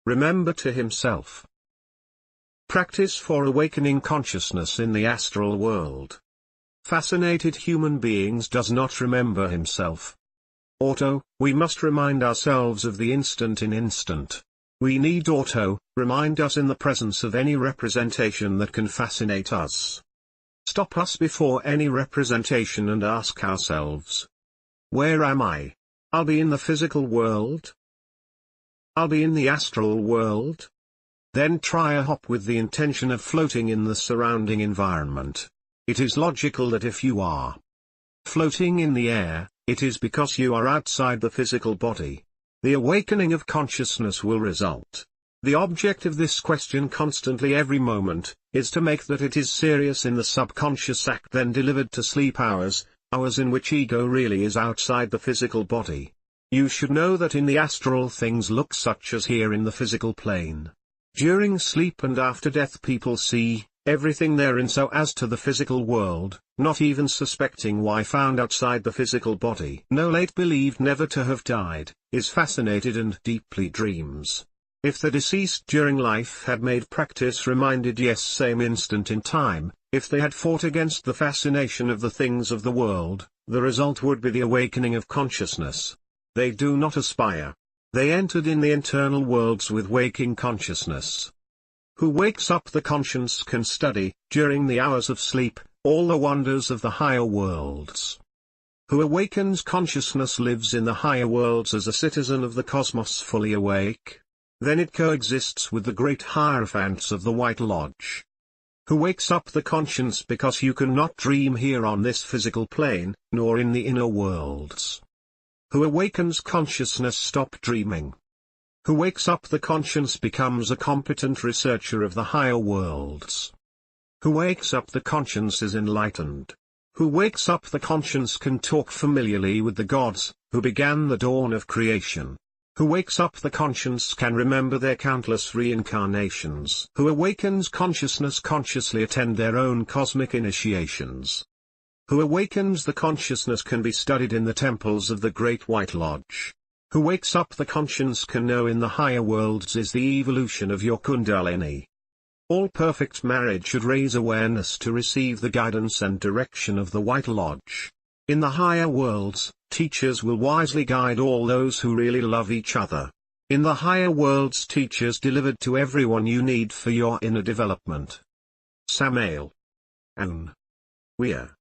remember to himself. Practice for awakening consciousness in the astral world. Fascinated human beings does not remember himself. Auto, we must remind ourselves of the instant in instant. We need auto, remind us in the presence of any representation that can fascinate us. Stop us before any representation and ask ourselves, where am I? I'll be in the physical world. I'll be in the astral world. Then try a hop with the intention of floating in the surrounding environment. It is logical that if you are floating in the air, it is because you are outside the physical body. The awakening of consciousness will result. The object of this question constantly every moment, is to make that it is serious in the subconscious act then delivered to sleep hours in which ego really is outside the physical body. You should know that in the astral things look such as here in the physical plane. During sleep and after death people see everything therein so as to the physical world, not even suspecting why found outside the physical body. No late believed never to have died, is fascinated and deeply dreams. If the deceased during life had made practice reminded yes same instant in time, if they had fought against the fascination of the things of the world, the result would be the awakening of consciousness. They do not aspire. They entered in the internal worlds with waking consciousness. Who wakes up the conscience can study, during the hours of sleep, all the wonders of the higher worlds. Who awakens consciousness lives in the higher worlds as a citizen of the cosmos fully awake. Then it coexists with the great hierophants of the White Lodge. Who wakes up the conscience because you cannot dream here on this physical plane, nor in the inner worlds. Who awakens consciousness stop dreaming. Who wakes up the conscience becomes a competent researcher of the higher worlds. Who wakes up the conscience is enlightened. Who wakes up the conscience can talk familiarly with the gods, who began the dawn of creation. Who wakes up the conscience can remember their countless reincarnations. Who awakens consciousness consciously attend their own cosmic initiations. Who awakens the consciousness can be studied in the temples of the Great White Lodge. Who wakes up the conscience can know in the higher worlds is the evolution of your Kundalini. All perfect marriage should raise awareness to receive the guidance and direction of the White Lodge. In the higher worlds, teachers will wisely guide all those who really love each other. In the higher worlds teachers delivered to everyone you need for your inner development. Samael. Aun. Weir.